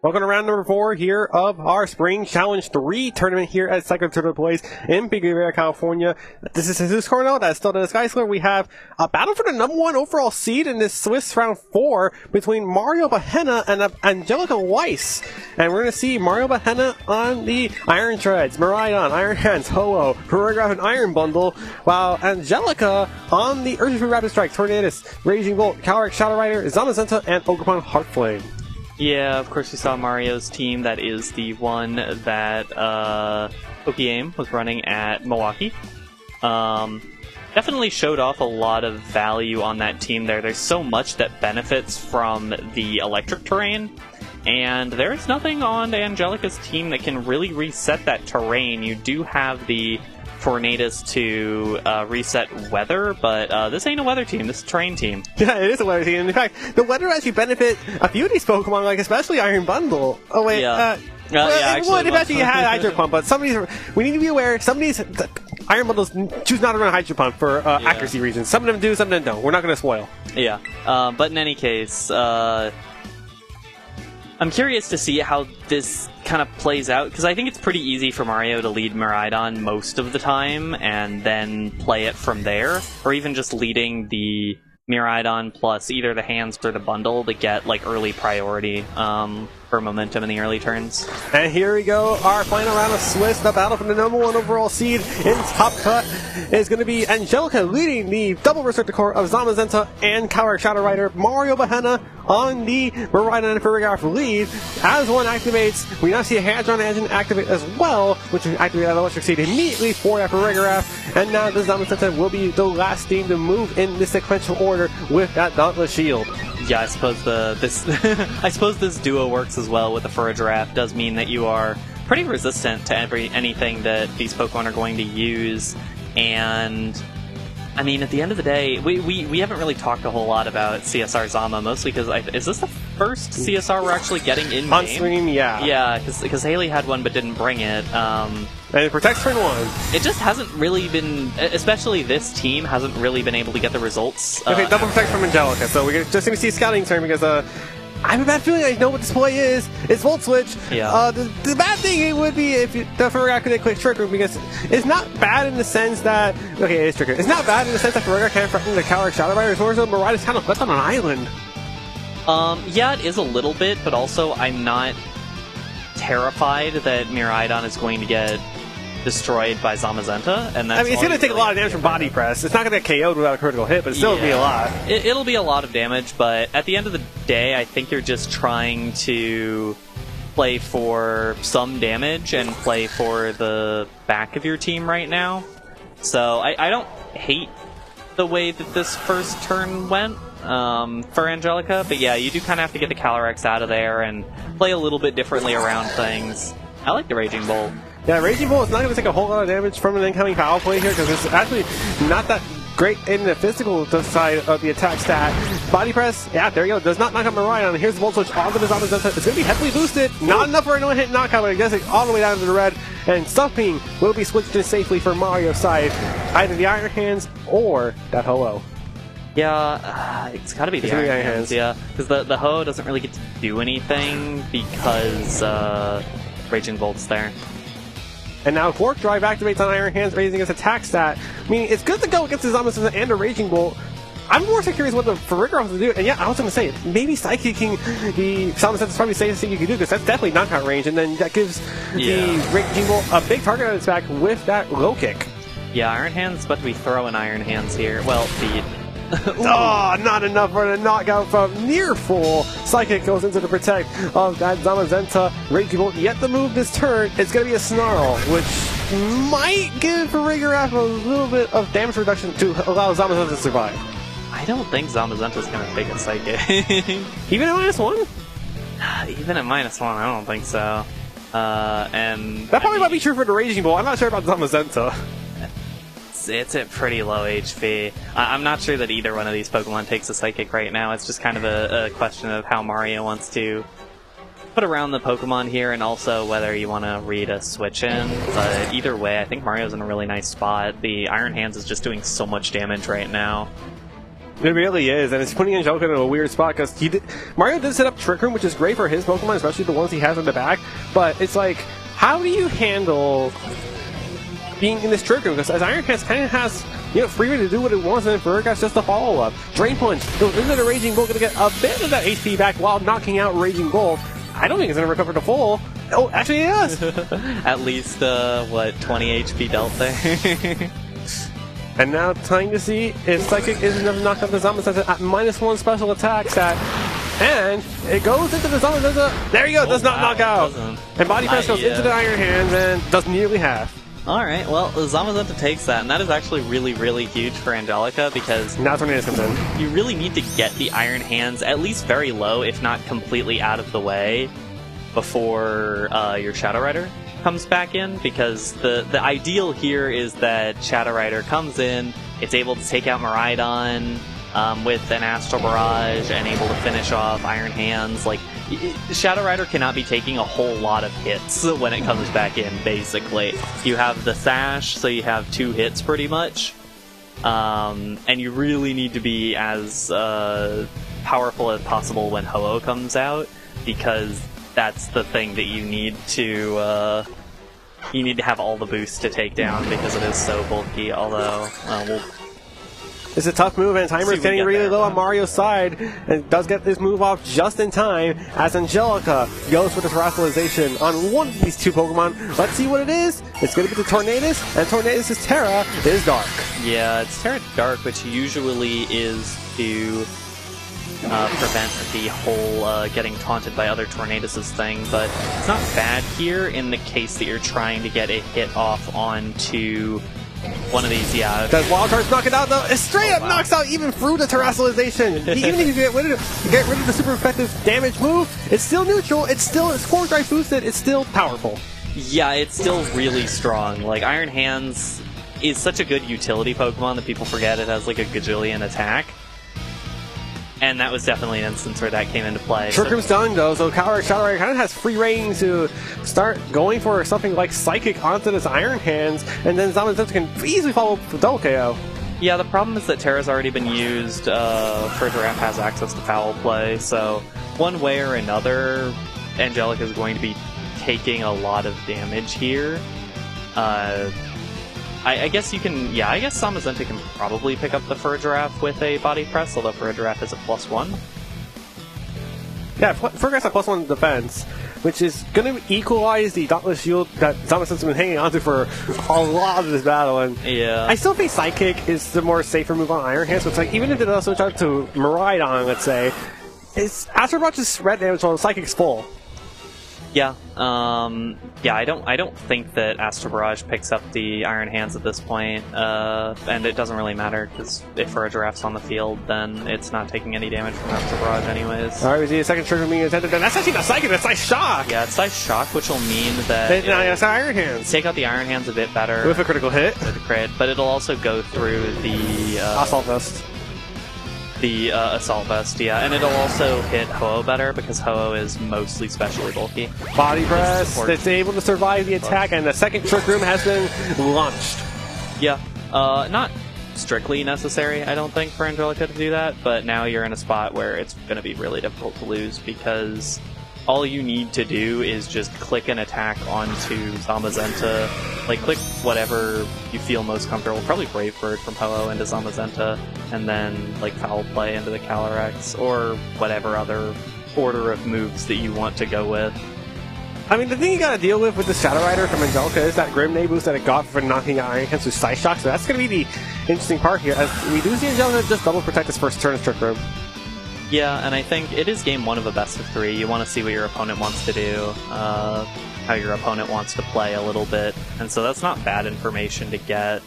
Welcome to round number 4 here of our Spring Challenge 3 tournament here at Cycling Turtle Place in Big Bear, California. This is Jesus Cornell. That's still in the Sky Square. We have a battle for the number 1 overall seed in this Swiss round 4 between Mario Bahena and Angelica Weiss. And we're going to see Mario Bahena on the Iron Treads, Miraidon, Iron Hands, Ho-Oh, Choreograph, and Iron Bundle, while Angelica on the Earth Rapid Strike, Tornadus, Raging Bolt, Calric, Shadow Rider, Zamazenta, and Ogerpon Heartflame. Yeah, of course we saw Mario's team. That is the one that Okiaim was running at Milwaukee. Definitely showed off a lot of value on that team there. There's so much that benefits from the electric terrain, and there's nothing on Angelica's team that can really reset that terrain. You do have the Tornadus to reset weather, but this ain't a weather team, this is a terrain team. Yeah, it is a weather team. In fact, the weather actually benefit a few of these Pokemon, like especially Iron Bundle. Oh wait, yeah. Well, if actually you had Hydro Pump, but some of these, we need to be aware, some of these Iron Bundles choose not to run Hydro Pump for accuracy reasons. Some of them do, some of them don't. We're not going to spoil. Yeah, but in any case, I'm curious to see how this kind of plays out, because I think it's pretty easy for Mario to lead Miraidon most of the time and then play it from there, or even just leading the Miraidon plus either the hands or the bundle to get like early priority for momentum in the early turns. And here we go, our final round of Swiss, the battle for the number 1 overall seed in Top Cut is going to be Angelica leading the double restricted core of Zamazenta and Calric Shadow Rider. Mario Bahena on the Miraidon and Choreograph lead. As one activates, we now see a Hadron Engine activate as well, which will activate that electric seed immediately for that Choreograph. And now the Zamazenta will be the last team to move in the sequential order with that Dauntless Shield. Yeah, I suppose I suppose this duo works as well with the Choreograph. Does mean that you are pretty resistant to anything that these Pokemon are going to use. And I mean, at the end of the day, we haven't really talked a whole lot about CSR Zama, mostly because is this the first CSR we're actually getting in game? On stream, yeah. Yeah, because Haley had one but didn't bring it. And it protects turn 1. It just hasn't really been, especially this team, hasn't really been able to get the results. Okay, double protect from Angelica, so we're just going to see a scouting turn because I have a bad feeling I know what this play is. It's Volt Switch. Yeah. The bad thing it would be if the Choreograph could click Trick Room, because it's not bad in the sense that... Okay, it is Trick Room. It's not bad in the sense that Choreograph can't threaten the Calric Shadow Rider. Miraidon's kind of left on an island. Yeah, it is a little bit, but also I'm not terrified that Miraidon is going to get destroyed by Zamazenta, and that's I mean, it's going to take a lot of damage from Body Press. It's not going to get KO'd without a critical hit, but it still will be a lot. It'll be a lot of damage, but at the end of the day, I think you're just trying to play for some damage and play for the back of your team right now. So I don't hate the way that this first turn went for Angelica, but yeah, you do kind of have to get the Calyrex out of there and play a little bit differently around things. I like the Raging Bolt. Yeah, Raging Bolt is not going to take a whole lot of damage from an incoming power play here, because it's actually not that great in the physical side of the attack stat. Body Press, yeah, there you go, does not knock out Miraidon. Here's the Volt Switch onto the Zamazenta. It's going to be heavily boosted. Not enough for a no-hit knockout, but it gets it all the way down to the red. And Stumping will be switched in safely for Mario's side. Either the Iron Hands or that Ho-Oh. Yeah, it's got to be the Iron Hands, yeah. Because the Ho doesn't really get to do anything because Raging Bolt's there. And now Quark Drive activates on Iron Hands, raising its attack stat. Meaning it's good to go against the Zamazenta and a Raging Bolt. I'm more so curious what the Choreograph wants to do. And yeah, I was going to say, maybe Psychicking the Zamazenta's probably the safest thing you can do, because that's definitely knockout range. And then that gives the Raging Bolt a big target on its back with that low kick. Yeah, Iron Hands is about to be throwing Iron Hands here. Well, the... Oh, not enough for the knockout from near full. Psychic goes into the protect of that Zamazenta. Raging Bolt yet to move this turn. It's going to be a Snarl, which might give Choreograph a little bit of damage reduction to allow Zamazenta to survive. I don't think Zamazenta's going to take a Psychic. Even at -1? Even at -1, I don't think so. And that probably might be true for the Raging Bolt. I'm not sure about Zamazenta. It's at pretty low HP. I'm not sure that either one of these Pokemon takes a Psychic right now. It's just kind of a question of how Mario wants to put around the Pokemon here, and also whether you want to read a switch in. But either way, I think Mario's in a really nice spot. The Iron Hands is just doing so much damage right now. It really is, and it's putting Angelica in a weird spot because Mario did set up Trick Room, which is great for his Pokemon, especially the ones he has in the back. But it's like, how do you handle being in this Trick Room? Because as Iron Hands kind of has, freedom to do what it wants, and then Fergus just a follow up. Drain Punch goes into the Raging Bull, going to get a bit of that HP back while knocking out Raging Bull. I don't think it's going to recover to full. Oh, actually it does. At least 20 HP dealt there. And now trying to see if Psychic is enough to knock out the Zamazenta at -1 special attack stat. And it goes into the Zamazenta. There you go, does not knock out. And Body Press goes into the Iron Hands and does nearly half. Alright, well, the Zamazenta takes that, and that is actually really, really huge for Angelica because now Tornadus comes in. You really need to get the Iron Hands at least very low, if not completely out of the way, before your Shadow Rider comes back in, because the ideal here is that Shadow Rider comes in, it's able to take out Miraidon with an Astral Barrage and able to finish off Iron Hands. Like, Shadow Rider cannot be taking a whole lot of hits when it comes back in, basically. You have the Sash, so you have 2 hits pretty much, and you really need to be as powerful as possible when Ho-Oh comes out, because that's the thing that you need to have all the boosts to take down, because it is so bulky, although it's a tough move, and timer is getting really low on Mario's side, and does get this move off just in time as Angelica goes for the Terastallization on one of these 2 Pokemon. Let's see what it is. It's going to be the Tornadus, and Tornadus' Terra is Dark. Yeah, it's Terra Dark, which usually is to prevent the whole getting taunted by other Tornaduses thing, but it's not bad here in the case that you're trying to get a hit off onto one of these, yeah. Does Wild Charge knock it out though? It straight up knocks out even through the Terastallization. Even if you get rid of the super effective damage move, it's still neutral, it's Core Drive boosted, it's still powerful. Yeah, it's still really strong. Like, Iron Hands is such a good utility Pokemon that people forget it has like a gajillion attack. And that was definitely an instance where that came into play. Trick Room's done though, so Shadow Rider kind of has free reign to start going for something like Psychic onto this Iron Hands, and then Zamazenta can easily follow with double KO. Yeah, the problem is that Terra's already been used. Ferdinand has access to Foul Play, so one way or another, Angelica is going to be taking a lot of damage here. I guess you can, I guess Zamazenta can probably pick up the Furgiraffe with a Body Press, although Furgiraffe is a +1. Yeah, Furgiraffe has +1 defense, which is going to equalize the Dauntless Shield that Zamazenta's been hanging onto for a lot of this battle. And yeah, I still think Psychic is the more safer move on Iron Hands, so it's like, even if it does switch out to Miraidon, let's say, it's Astral Barrage's spread damage while the Psychic's full. Yeah, I don't think that Astral Barrage picks up the Iron Hands at this point, and it doesn't really matter, because if Furgiraffe's on the field, then it's not taking any damage from Astral Barrage anyways. Alright, we see a second trigger being attempted, then that's actually not Psychic, that's Ice Shock! Yeah, it's Ice Shock, which will mean that it's Iron Hands. Take out the Iron Hands a bit better. With a critical hit. With a crit, but it'll also go through the Assault Vest. The Assault Vest, yeah, and it'll also hit Ho-Oh better because Ho-Oh is mostly specially bulky. Body Press, that's able to survive the attack, and the second Trick Room has been launched. Yeah, not strictly necessary, I don't think, for Angelica to do that, but now you're in a spot where it's going to be really difficult to lose because all you need to do is just click an attack onto Zamazenta. Like, click whatever you feel most comfortable. Probably Brave Bird from Ho-Oh into Zamazenta, and then, like, Foul Play into the Calyrex, or whatever other order of moves that you want to go with. I mean, the thing you gotta deal with the Shadow Rider from Angelica is that Grim Nay boost that it got for knocking out Iron Hands with Side Shock, so that's gonna be the interesting part here, as we do see Angelica just double protect his first turn as Trick Room. Yeah, and I think it is game 1 of a best of 3. You want to see what your opponent wants to do, how your opponent wants to play a little bit, and so that's not bad information to get.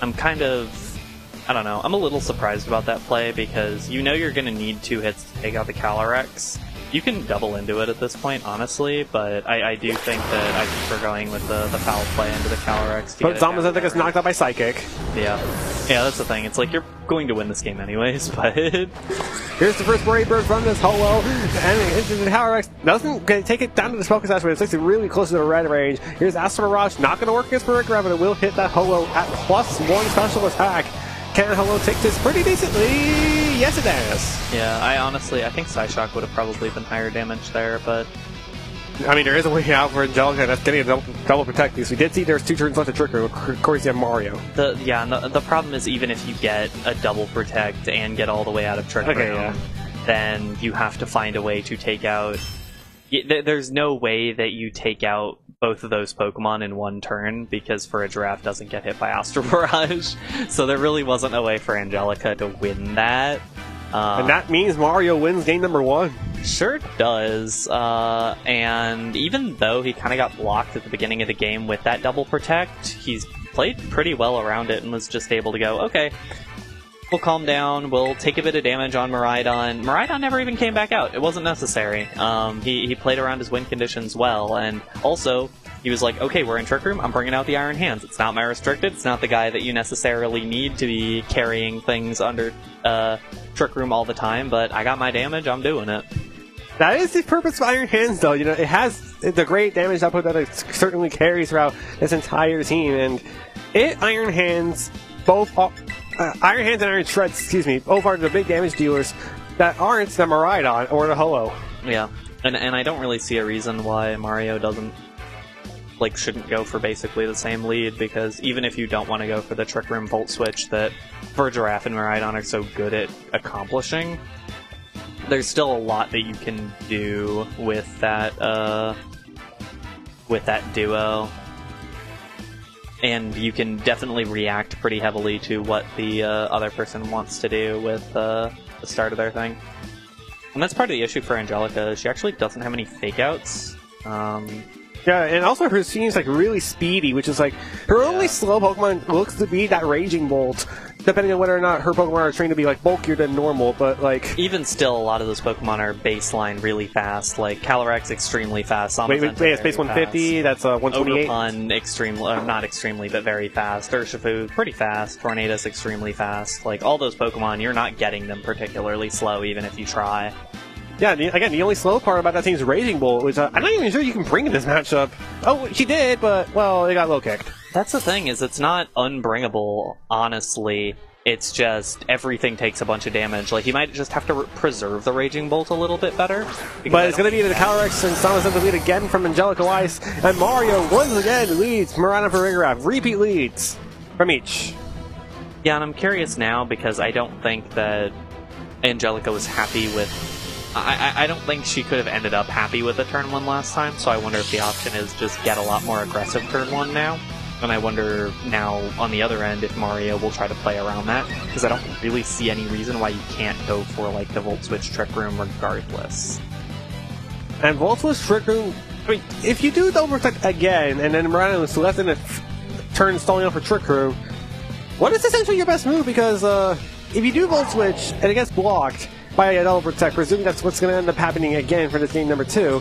I'm kind of, I don't know, I'm a little surprised about that play because you know you're going to need 2 hits to take out the Calyrex. You can double into it at this point, honestly, but I do think that I prefer going with the Foul Play into the Calyrex. But Zamazenta gets knocked out by Psychic. Yeah, that's the thing. It's like you're going to win this game anyways, but... Here's the first Brave Bird from this Ho-Oh, and into the Calyrex. Doesn't take it down to the Focus Ash, but it takes it really close to the red range. Here's Astral Barrage, not going to work against Furgiraffe, but it will hit that Ho-Oh at +1 special attack. Can Hello take this pretty decently? Yes, it does. Yeah, I think Psyshock would have probably been higher damage there, but... I mean, there is a way out for Angelica, and that's getting a double protect, because we did see there's 2 turns left to Trick Room. Of course, you have Mario. The problem is, even if you get a double protect and get all the way out of Trick Room, then you have to find a way to take out... There's no way that you take out both of those Pokemon in one turn, because for a Giraffe doesn't get hit by Astral Barrage. So there really wasn't a way for Angelica to win that. And that means Mario wins game number 1. Sure does. And even though he kind of got blocked at the beginning of the game with that double protect, he's played pretty well around it and was just able to go, okay, we'll calm down, we'll take a bit of damage on Miraidon. Miraidon never even came back out. It wasn't necessary. He played around his win conditions well, and also he was like, okay, we're in Trick Room, I'm bringing out the Iron Hands. It's not my restricted, it's not the guy that you necessarily need to be carrying things under Trick Room all the time, but I got my damage, I'm doing it. That is the purpose of Iron Hands, though. You know, it has the great damage output that it certainly carries throughout this entire team, and Iron Hands, Iron Hands and Iron Shreds, excuse me, both are the big damage dealers that aren't the Miraidon or the Ho-Oh. Yeah, and I don't really see a reason why Mario shouldn't go for basically the same lead, because even if you don't want to go for the Trick Room Volt Switch that Giraffe and Miraidon are so good at accomplishing, there's still a lot that you can do with that duo. And you can definitely react pretty heavily to what the other person wants to do with the start of their thing. And that's part of the issue for Angelica. She actually doesn't have any fake-outs. Yeah, and also her seems like really speedy, which is like her only slow Pokemon looks to be that Raging Bolt, depending on whether or not her Pokemon are trained to be like bulkier than normal. But like even still, a lot of those Pokemon are baseline really fast. Like Calyrex extremely fast. It's base 150. That's 128. Ogerpon not extremely, but very fast. Urshifu pretty fast. Tornadus extremely fast. Like all those Pokemon, you're not getting them particularly slow, even if you try. Yeah, again, the only slow part about that thing is Raging Bolt, which I'm not even sure you can bring in this matchup. Oh, she did, but, well, it got low-kicked. That's the thing, is it's not unbringable, honestly. It's just everything takes a bunch of damage. Like, you might just have to preserve the Raging Bolt a little bit better. But it's going to be the Calyrex and Samus the lead again from Angelica Weiss, and Mario once again leads Miraidon for Rigoraph. Repeat leads from each. Yeah, and I'm curious now, because I don't think that Angelica was happy with... I don't think she could have ended up happy with the turn 1 last time, so I wonder if the option is just get a lot more aggressive turn 1 now. And I wonder now, on the other end, if Mario will try to play around that, because I don't really see any reason why you can't go for, like, the Volt Switch Trick Room regardless. And Volt Switch Trick Room, I mean, if you do Double Protect again, and then Miraidon is left in a turn stalling out for Trick Room, what is essentially your best move? Because if you do Volt Switch and it gets blocked by a Double Protect, presuming that's what's going to end up happening again for this game number 2,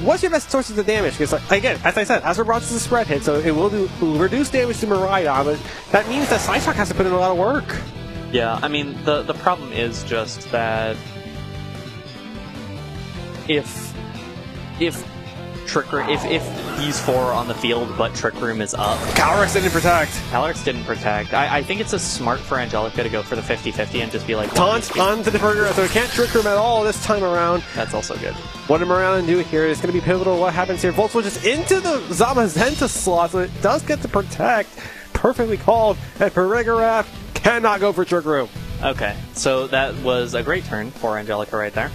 what's your best sources of damage? Because, like, again, as I said, Astral Barrage is a spread hit, so it will reduce damage to Miraidon, but that means that Psyshock has to put in a lot of work. Yeah, I mean, the problem is just that if these 4 are on the field but Trick Room is up... Calyrex didn't protect. Calyrex didn't protect. I think it's smart for Angelica to go for the 50-50 and just be like... Taunt onto the burger, so it can't Trick Room at all this time around. That's also good. What did Miraidon do here? It's going to be pivotal. What happens here? Volt switches into the Zamazenta slot, so it does get to protect. Perfectly called. And Rigoraph cannot go for Trick Room. Okay, so that was a great turn for Angelica right there.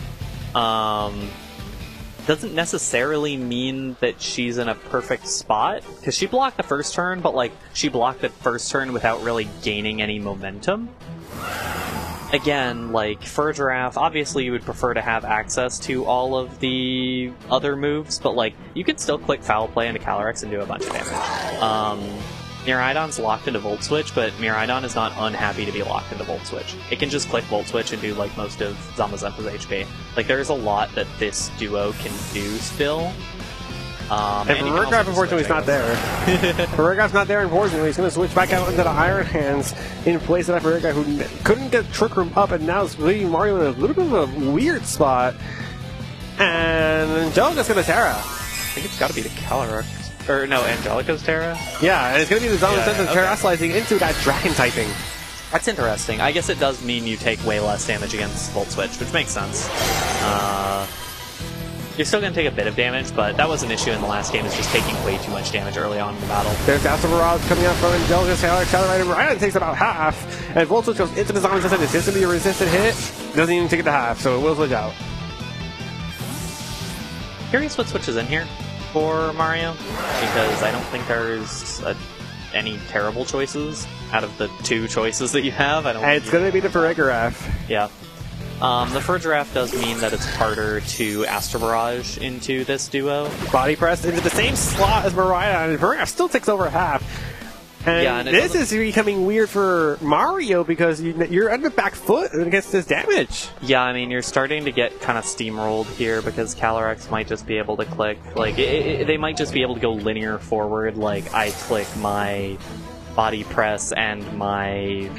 Doesn't necessarily mean that she's in a perfect spot, because she blocked the first turn, but like she blocked the first turn without really gaining any momentum. Again, like for a Giraffe, obviously you would prefer to have access to all of the other moves, but like you can still click Foul Play into Calyrex and do a bunch of damage. Miraidon's locked into Volt Switch, but Miraidon is not unhappy to be locked into Volt Switch. It can just click Volt Switch and do like most of Zamazenta's HP. Like there's a lot that this duo can do still. And Rigoraph, unfortunately, is not there. Rigorap's not there, unfortunately. He's going to switch back out into the Iron Hands in place of that Rigoraph, who couldn't get Trick Room up, and now is leaving Mario in a little bit of a weird spot. And Angelica's going to Terra. I think it's got to be the Calyrex. Or no, Angelica's Terra? Yeah, and it's going to be the Zamazenta Terra slicing into that Dragon typing. That's interesting. I guess it does mean you take way less damage against Volt Switch, which makes sense. You're still going to take a bit of damage, but that was an issue in the last game, is just taking way too much damage early on in the battle. There's Astro Barrage coming out from Angelica. Shadow Rider Ryan takes about half, and Volt Switch goes into the zombie system. It's just going to be a resisted hit. Doesn't even take it to half, so it will switch out. Curious what switches in here for Mario, because I don't think there's any terrible choices out of the 2 choices that you have. I don't. And it's going to be the Farigiraf. Yeah. The Farigiraf does mean that it's harder to Astro Barrage into this duo. Body press into the same slot as Mariah, and Farigiraf still takes over half. And this is becoming weird for Mario because you're under back foot against this damage. Yeah, I mean, you're starting to get kind of steamrolled here because Calyrex might just be able to click, like, they might just be able to go linear forward, like, I click my body press and my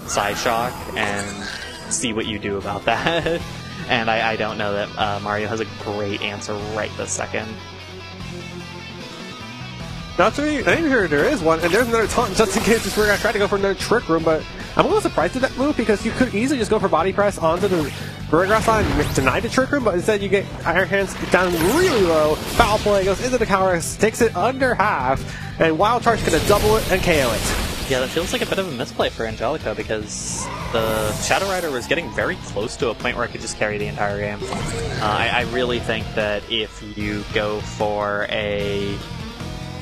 side shock and see what you do about that. And I don't know that Mario has a great answer right this second. Not sure, I'm sure there is one, and there's another taunt just in case we're going to try to go for another Trick Room, but I'm a little surprised at that move because you could easily just go for Body Press onto the Farigiraf line and deny the Trick Room, but instead you get Iron Hands down really low, foul play, goes into the Calyrex, takes it under half, and Wild Charge going to double it and KO it. Yeah, that feels like a bit of a misplay for Angelica because the Shadow Rider was getting very close to a point where it could just carry the entire game. I really think that if you go for a...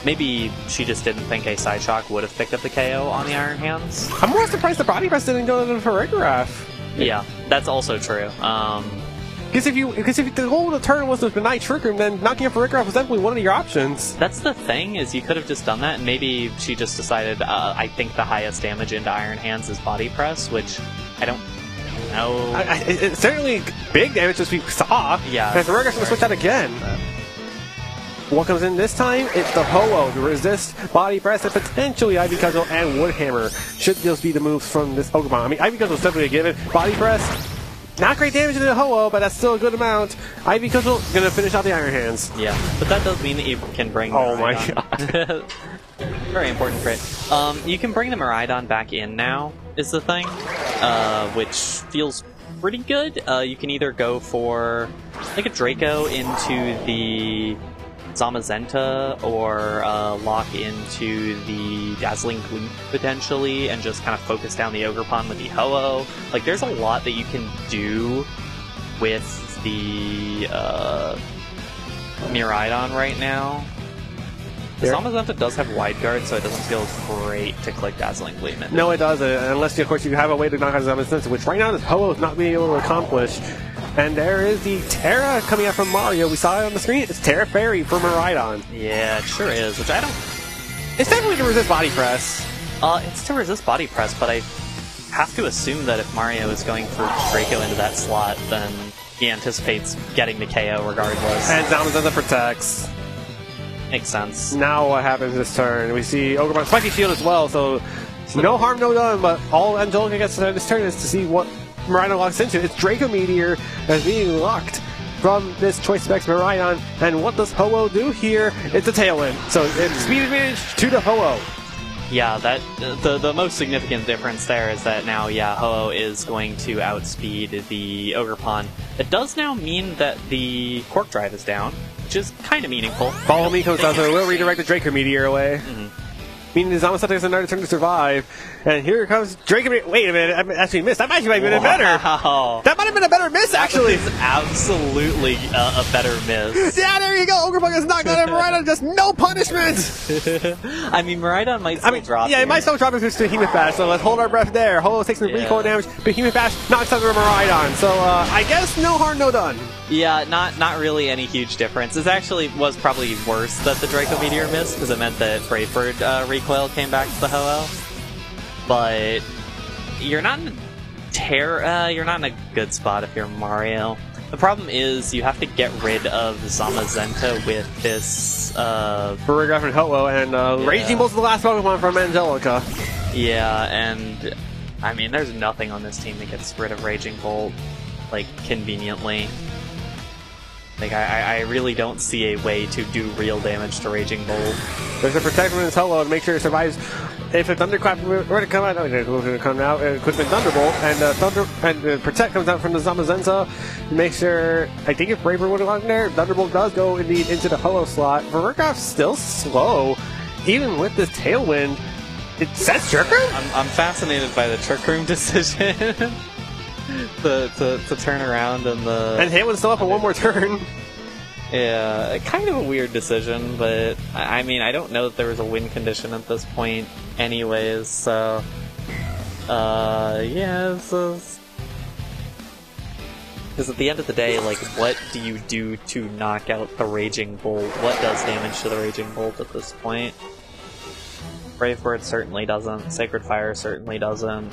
Maybe she just didn't think a Side Shock would have picked up the KO on the Iron Hands. I'm more surprised the Body Press didn't go to the Farigiraf. Yeah, that's also true. Because if the whole of the turn was to deny Trick Room, then knocking a Farigiraf was definitely one of your options. That's the thing, is you could have just done that, and maybe she just decided, I think the highest damage into Iron Hands is Body Press, which I don't know. It's certainly big damage as we saw. Yeah. And Farigiraf's going to switch that again. What comes in this time? It's the Ho-Oh to resist Body Press and potentially Ivy Cudgel and Woodhammer. Should those be the moves from this Pokemon? I mean, Ivy Cudgel is definitely a given. Body Press, not great damage into the Ho-Oh, but that's still a good amount. Ivy Cudgel going to finish out the Iron Hands. Yeah, but that does mean that you can bring Oh my god. Very important crit. You can bring the Miraidon back in now, is the thing, which feels pretty good. You can either go for like a Draco into the Zamazenta or lock into the Dazzling Gleam potentially and just kind of focus down the Ogerpon with the Ho-Oh. Like, there's a lot that you can do with the Miraidon right now. The Zamazenta does have Wide Guard, so it doesn't feel great to click Dazzling Gleam in. No, it doesn't, unless, of course, you have a way to knock out Zamazenta, which right now this Ho-Oh is not being able to accomplish. And there is the Terra coming out from Mario. We saw it on the screen. It's Terra Fairy for Miraidon. Yeah, it sure is, which I don't... It's definitely to resist Body Press. It's to resist Body Press, but I have to assume that if Mario is going for Draco into that slot, then he anticipates getting the KO regardless. And Zamazenta protects. Makes sense. Now what happens this turn? We see Ogerpon Spiky Shield as well, so no harm, no done, but all Angelica gets to this turn is to see what Miraidon locks into. It's Draco Meteor that's being locked from this Choice Specs Miraidon, and what does Ho-Oh do here? It's a Tailwind, so it's speed advantage to the Ho-Oh. Yeah, that the most significant difference there is that now, yeah, Ho-Oh is going to outspeed the Ogerpon. It does now mean that the Cork Drive is down, which is kind of meaningful. Follow Me comes down, so it will redirect the Draco Meteor away. Mm-hmm. Meaning the Zamazenta has another turn to survive. And here comes Draco Meteor. Wait a minute, I actually missed. That might have been better. That might have been a better miss, actually. That was absolutely a better miss. Yeah, there you go. Ogerpon is not going to Miraidon, just no punishment. I mean, Miraidon might still drop. Yeah, it might still drop if it's Behemoth Bash, so let's hold our breath there. Ho-Oh takes the recoil damage. Behemoth Bash knocks out the Miraidon. So I guess no harm, no done. Yeah, not really any huge difference. It actually was probably worse that the Draco Meteor missed, because it meant that Bravebird recoil came back to the Ho-Oh. But you're not in you're not in a good spot if you're Mario. The problem is you have to get rid of Zamazenta with this Farigiraf and Ho-Oh, and Raging Bolt's the last Pokemon from Angelica. Yeah, and I mean, there's nothing on this team that gets rid of Raging Bolt, like, conveniently. Like, I really don't see a way to do real damage to Raging Bolt. There's a protect from his hello to make sure it survives. If a Thunderclap were to come out, it's going to come out, it could have been Thunderbolt, and Protect comes out from the Zamazenta. Make sure, I think if Braver would have gone there, Thunderbolt does go indeed into the hello slot. Verwerkoff's still slow, even with this Tailwind. It sets Trick Room? I'm fascinated by the Trick Room decision. to turn around and And Tailwind's still up for one more turn. Yeah, kind of a weird decision, but I mean, I don't know that there was a win condition at this point anyways, so yeah, because at the end of the day, like, what do you do to knock out the Raging Bolt? What does damage to the Raging Bolt at this point? Brave Bird certainly doesn't, Sacred Fire certainly doesn't,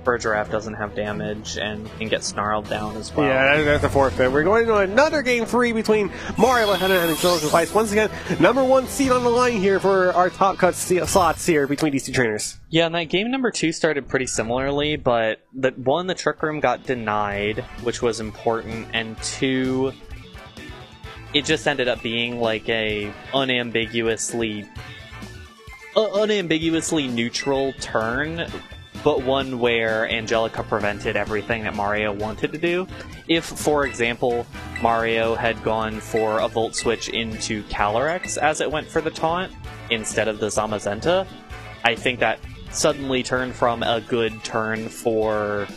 Bergerath doesn't have damage and can get snarled down as well. Yeah, that's a forfeit. We're going to another game 3 between Mario, Bahena, and Angelica Weiss. Once again, number 1 seed on the line here for our top cut slots here between these two trainers. Yeah, and that game number 2 started pretty similarly, but the Trick Room got denied, which was important, and 2, it just ended up being like a unambiguously neutral turn, but one where Angelica prevented everything that Mario wanted to do. If, for example, Mario had gone for a Volt Switch into Calyrex as it went for the taunt, instead of the Zamazenta, I think that suddenly turned from a good turn for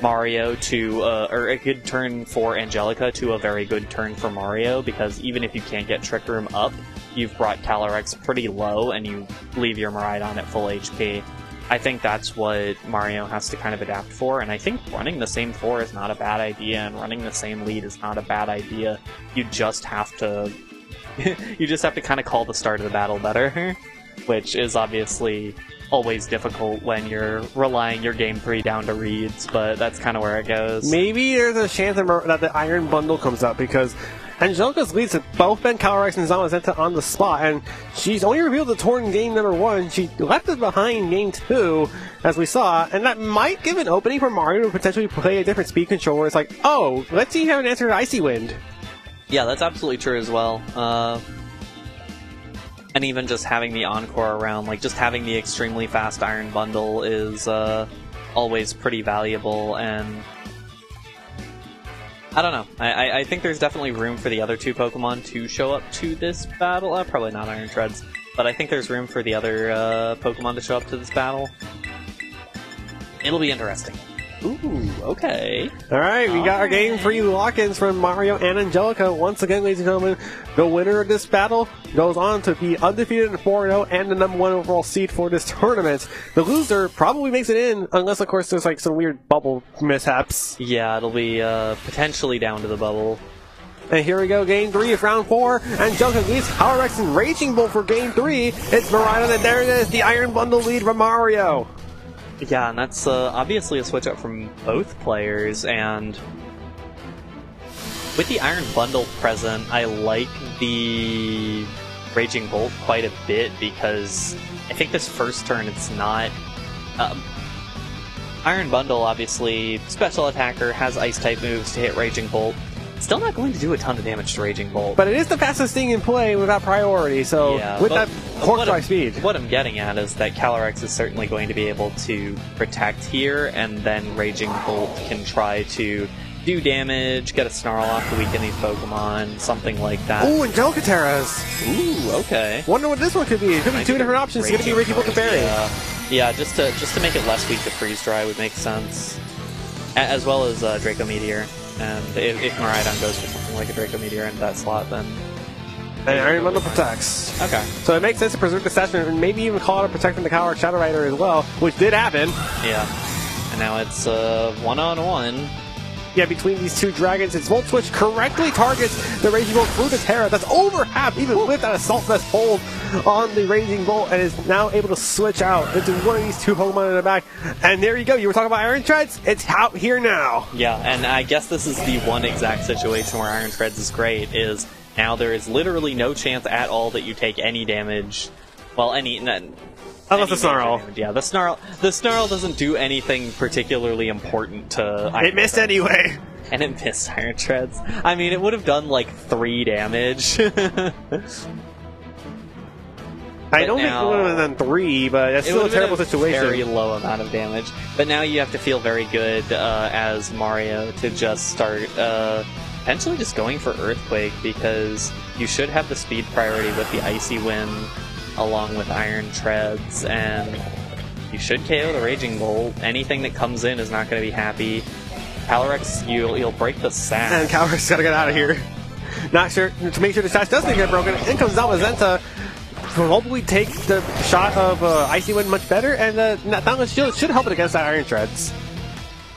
Mario to, or a good turn for Angelica to a very good turn for Mario, because even if you can't get Trick Room up, you've brought Calyrex pretty low and you leave your Miraidon at full HP. I think that's what Mario has to kind of adapt for, and I think running the same 4 is not a bad idea, and running the same lead is not a bad idea. You just have to kind of call the start of the battle better, which is obviously always difficult when you're relying your game 3 down to reads, but that's kind of where it goes. Maybe there's a chance that the Iron Bundle comes up, because Angelica's leads have both been Calyrex and Zamazenta on the spot, and she's only revealed the Torn in game number 1. She left it behind game 2, as we saw, and that might give an opening for Mario to potentially play a different speed controller. It's like, oh, let's see if you have an answer to Icy Wind. Yeah, that's absolutely true as well. And even just having the Encore around, like just having the extremely fast Iron Bundle is always pretty valuable, and I don't know. I think there's definitely room for the other 2 Pokemon to show up to this battle. Probably not Iron Treads, but I think there's room for the other Pokemon to show up to this battle. It'll be interesting. Ooh, okay. Alright, we got our game 3 lock-ins from Mario and Angelica. Once again, ladies and gentlemen, the winner of this battle goes on to be undefeated in 4-0 and the number 1 overall seed for this tournament. The loser probably makes it in, unless, of course, there's like some weird bubble mishaps. Yeah, it'll be potentially down to the bubble. And here we go, game 3 of round 4. Angelica leads Calyrex and Raging Bolt for game 3. It's Miraidon, and there it is, the Iron Bundle lead from Mario. Yeah, and that's obviously a switch up from both players, and with the Iron Bundle present, I like the Raging Bolt quite a bit, because I think this first turn, it's not... Iron Bundle, obviously, special attacker, has Ice-type moves to hit Raging Bolt. Still not going to do a ton of damage to Raging Bolt. But it is the fastest thing in play without priority, so yeah, with that horse-like speed. What I'm getting at is that Calyrex is certainly going to be able to protect here, and then Raging Bolt can try to do damage, get a Snarl off to weaken these Pokemon, something like that. Ooh, Angelica Terras! Ooh, okay. Wonder what this one could be. It could be 2 different options. It's going to be Raging Bolt and Fairy. Yeah, just to make it less weak to Freeze Dry would make sense. As well as Draco Meteor. And if Miraidon goes for something like a Draco Meteor in that slot, then... And Iron Bundle protects. Okay. So it makes sense to preserve the session, and maybe even call it a protecting the Calyrex Shadow Rider as well, which did happen. Yeah. And now it's 1-on-1. Yeah, between these two dragons, its Volt Switch correctly targets the Raging Bolt through the Terra. That's over half, even with that Assault Vest hold on the Raging Bolt, and is now able to switch out into one of these 2 Pokemon in the back. And there you go. You were talking about Iron Treads? It's out here now. Yeah, and I guess this is the one exact situation where Iron Treads is great, is now there is literally no chance at all that you take any damage. Well, unless the Snarl. Damage. Yeah, the Snarl doesn't do anything particularly important to Iron It missed Treads. anyway. And it missed Iron Treads. I mean, it would have done like 3 damage. I don't think it would have done 3, but it's still a terrible situation. Very low amount of damage. But now you have to feel very good as Mario to just start potentially just going for Earthquake, because you should have the speed priority with the Icy Wind along with Iron Treads, and you should KO the Raging Bolt. Anything that comes in is not going to be happy. Calyrex, you'll break the sash. And Calyrex got to get out of here. Not sure to make sure the sash doesn't get broken. In comes Zamazenta. Hopefully take the shot of Icy Wind much better, and Boundless Shield should help it against that Iron Treads.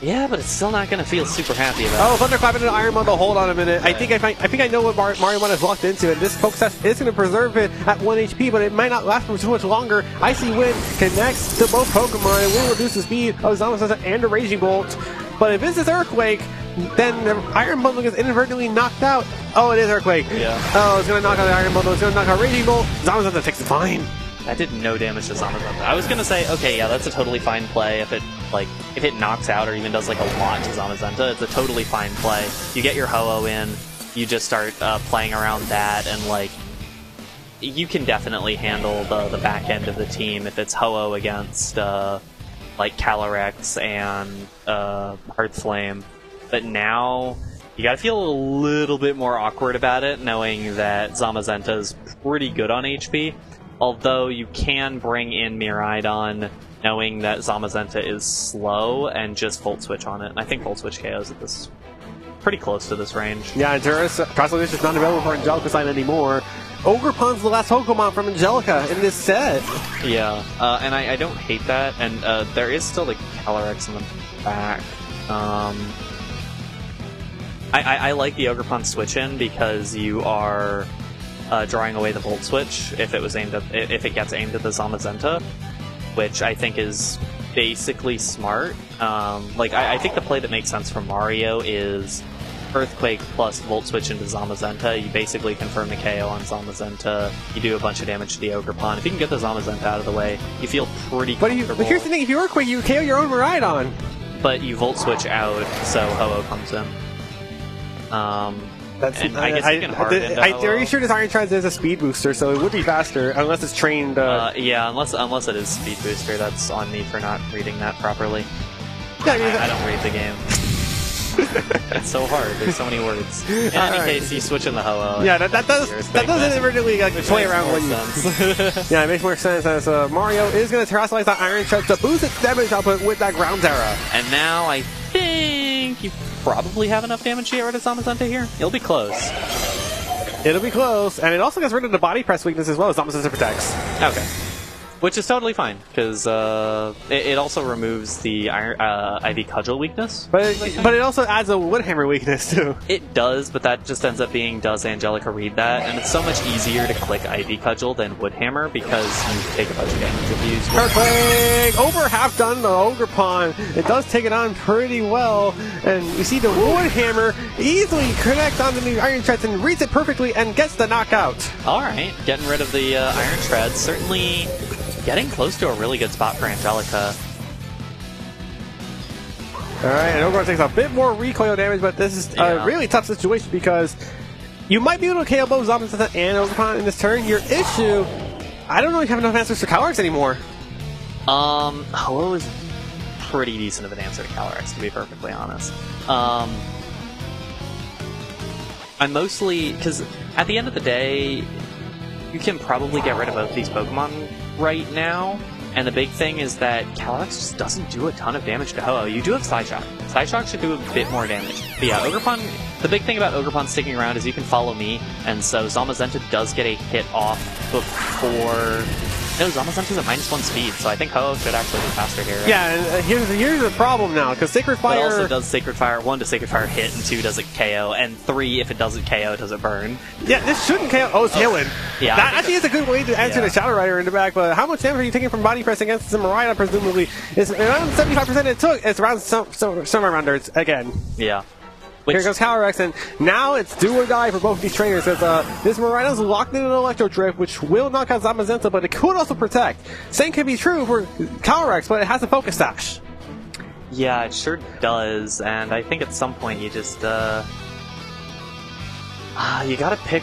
Yeah, but it's still not going to feel super happy about it. Oh, Thunderclap into Iron Bundle. Hold on a minute. Yeah. I think I know what Mario 1 is locked into, and this Focus Sash is going to preserve it at 1 HP, but it might not last for too much longer. Icy Wind connects to both Pokemon. It will reduce the speed of Zamazenta and the Raging Bolt. But if this is Earthquake, then the Iron Bundle gets inadvertently knocked out. Oh, it is Earthquake. Yeah. Oh, it's going to knock out the Iron Bundle. It's going to knock out Raging Bolt. Zamazenta takes the fine. That did no damage to Zamazenta. I was going to say, okay, yeah, that's a totally fine play. If it knocks out or even does like a lot to Zamazenta, it's a totally fine play. You get your Ho-Oh in, you just start playing around that, and like, you can definitely handle the back end of the team if it's Ho-Oh against like Calyrex and Heartflame. But now you gotta feel a little bit more awkward about it, knowing that Zamazenta is pretty good on HP. Although you can bring in Miraidon, knowing that Zamazenta is slow, and just Volt Switch on it. And I think Volt Switch KOs at this pretty close to this range. Yeah, and Crossland is not available for Angelica side anymore. Ogerpon's the last Pokemon from Angelica in this set. Yeah, and I don't hate that. And there is still the Calyrex in the back. I like the Ogerpon switch in because you are drawing away the Volt Switch if it gets aimed at the Zamazenta, which I think is basically smart. I think the play that makes sense for Mario is Earthquake plus Volt Switch into Zamazenta. You basically confirm the KO on Zamazenta. You do a bunch of damage to the Ogerpon. If you can get the Zamazenta out of the way, you feel pretty comfortable. But here's the thing: if you Earthquake, you KO your own Miraidon. But you Volt Switch out, so Ho-Oh comes in. I guess you can hard into I'm pretty sure this Iron Treads is a speed booster, so it would be faster unless it's trained. Yeah, unless it is speed booster. That's on me for not reading that properly. Yeah, I don't read the game. It's so hard. There's so many words. In any case, you switch in the Ho-Oh. Yeah, that doesn't really play around when sense. Yeah, it makes more sense as Mario is going to terrestrialize that Iron Treads to boost its damage output with that Ground Terra. And now I think you probably have enough damage to get rid of Zamazenta here. It'll be close. It'll be close, and it also gets rid of the body press weakness as well as Zamazenta protects. Okay. Which is totally fine, because it also removes the Ivy Cudgel weakness. But it also adds a Woodhammer weakness, too. It does, but that just ends up being, does Angelica read that? And it's so much easier to click Ivy Cudgel than Woodhammer, because you take a bunch of damage if you use Perfect! Over half done the Ogerpon. It does take it on pretty well, and you see the Woodhammer easily connects onto the Iron Treads and reads it perfectly and gets the knockout. Alright, getting rid of the Iron Treads. Certainly getting close to a really good spot for Angelica. Alright, and Ogerpon takes a bit more recoil damage, but this is a really tough situation because you might be able to KO both Zamazenta and Ogerpon in this turn. Your issue, I don't know if you have enough answers for Calyrex anymore. Ho-Oh is pretty decent of an answer to Calyrex, to be perfectly honest. I'm mostly, because at the end of the day, you can probably get rid of both these Pokemon right now, and the big thing is that Calyrex just doesn't do a ton of damage to Ho-Oh. You do have Psyshock. Psyshock should do a bit more damage. But yeah, Ogerpon, the big thing about Ogerpon sticking around is you can follow me, and so Zamazenta does get a hit off before... No, Zamazenta's at -1 speed, so I think Ho-Oh should actually be faster here. Right? Yeah, and here's the problem now, because Sacred Fire... But also does Sacred Fire, 1, does Sacred Fire hit, and 2, does it KO, and 3, if it doesn't KO, does it burn? Yeah, this shouldn't KO. Oh, it's Tailwind. Yeah, that actually is a good way to answer the Shadow Rider in the back, but how much damage are you taking from Body Press against the Miraidon, presumably? It's around 75% it took. It's around somewhere around there again. Yeah. Here goes Calyrex, and now it's do or die for both these trainers. As this Miraidon's locked in an Electro Drift, which will knock out Zamazenta, but it could also protect. Same can be true for Calyrex, but it has a Focus Sash. Yeah, it sure does, and I think at some point you just, you gotta pick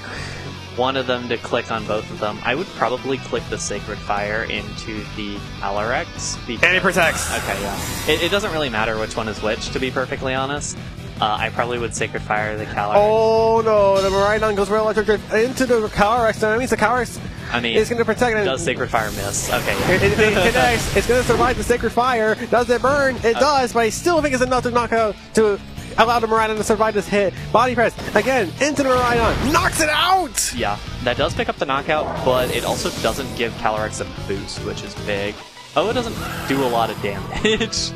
one of them to click on both of them. I would probably click the Sacred Fire into the Calyrex. And it protects! Okay, yeah. It doesn't really matter which one is which, to be perfectly honest. I probably would Sacred Fire the Calyrex. Oh no, the Miraidon goes real electric drift into the Calyrex, so that means the Calyrex is going to protect it. Does Sacred Fire miss? Okay, yeah. It connects, it's going to survive the Sacred Fire. Does it burn? It does, but I still think it's enough to knock out, to allow the Miraidon to survive this hit. Body press, again, into the Miraidon, knocks it out! Yeah, that does pick up the knockout, but it also doesn't give Calyrex a boost, which is big. Oh, it doesn't do a lot of damage.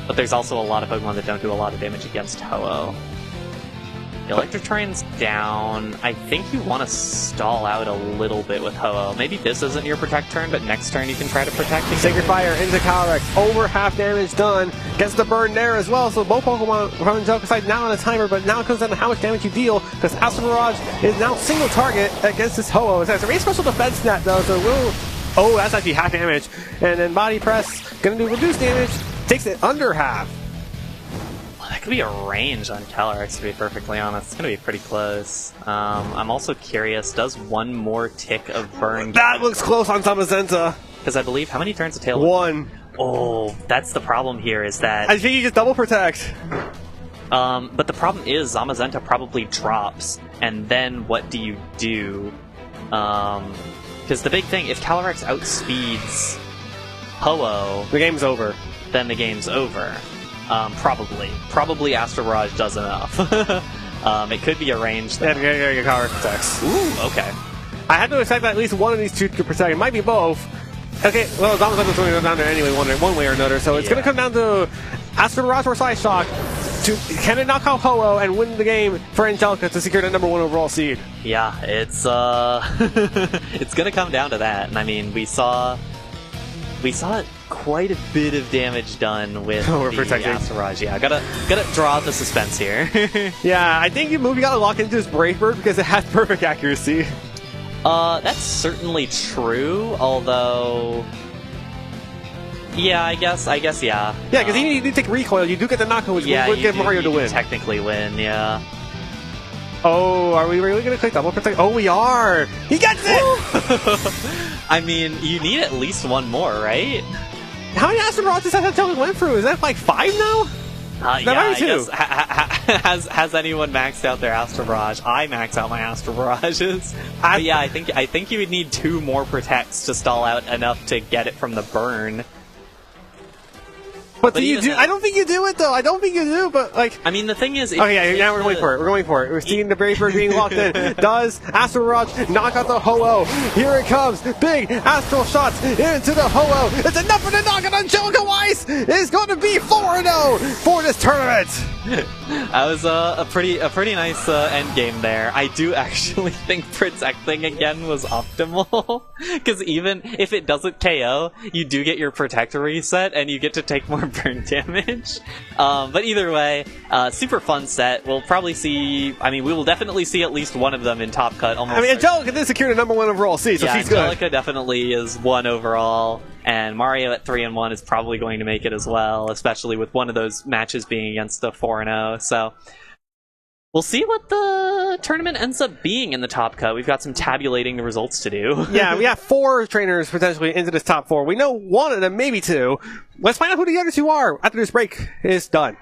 But there's also a lot of Pokemon that don't do a lot of damage against Ho-Oh. The Electric Terrain's down. I think you want to stall out a little bit with Ho-Oh. Maybe this isn't your Protect turn, but next turn you can try to Protect again. Sacred Fire into Calyrex. Over half damage done. Gets the burn there as well. So both Pokemon from Angelica's side now on a timer, but now it comes down to how much damage you deal, because Astral Barrage is now single target against this Ho-Oh. It's a very special defense net though, so we'll... Oh, that's actually half damage. And then Body Press, gonna do reduced damage. Takes it under half. Well, that could be a range on Calyrex, to be perfectly honest. It's going to be pretty close. I'm also curious, does one more tick of burn... That looks close on Zamazenta. Because I believe, how many turns of tail? One. Oh, that's the problem here, is that... I think you just double protect. But the problem is, Zamazenta probably drops, and then what do you do? Because the big thing, if Calyrex outspeeds Ho-Oh... The game's over. Then the game's over. Probably Astral Barrage does enough. It could be a range. Yeah, your Calyrex protects. Ooh, okay. I had to expect that at least one of these two to protect. It might be both. Okay, well, Zamazenta's going to go down there anyway, one way or another, so it's going to come down to Astral Barrage or Side Shock. Can it knock out Ho-Oh and win the game for Angelica to secure the #1 overall seed? Yeah, it's it's going to come down to that. And I mean, we saw quite a bit of damage done with the Astral Barrage. Yeah, gotta draw out the suspense here. Yeah, I think you gotta lock into this Brave Bird because it has perfect accuracy. That's certainly true, although... Yeah, I guess, yeah. Yeah, because even if you take recoil, you do get the knockout, which would give Mario to win. Technically win, yeah. Oh, are we really gonna click double protect? Oh, we are! He gets it! I mean, you need at least one more, right? How many Astral Barrages has Angelica went through? Is that like 5 now? Yeah, I guess, has anyone maxed out their Astral Barrage? I max out my Astral Barrages. But yeah, I think you would need 2 more protects to stall out enough to get it from the burn. But do you do? I don't think you do it though. I don't think you do. But like, I mean, the thing is, okay, yeah, now we're going for it. We're going for it. We're seeing the Brave Bird being locked in. Does Astral Barrage knock out the Ho-Oh? Here it comes. Big Astral shots into the Ho-Oh. It's enough for the knockout. Angelica Weiss is going to be 4-0 for this tournament. That was a pretty nice end game there. I do actually think protecting again was optimal, because even if it doesn't KO, you do get your protector reset and you get to take more burn damage. But either way, super fun set. We'll probably see. I mean, we will definitely see at least one of them in Top Cut. Almost. I mean, Angelica did secure the #1 overall seed, so yeah, she's good. Angelica definitely is 1 overall. And Mario at 3-1 is probably going to make it as well, especially with one of those matches being against a 4-0. So we'll see what the tournament ends up being in the Top Cut. We've got some tabulating the results to do. Yeah, we have 4 trainers potentially into this top 4. We know one of them, maybe 2. Let's find out who the other 2 are after this break is done.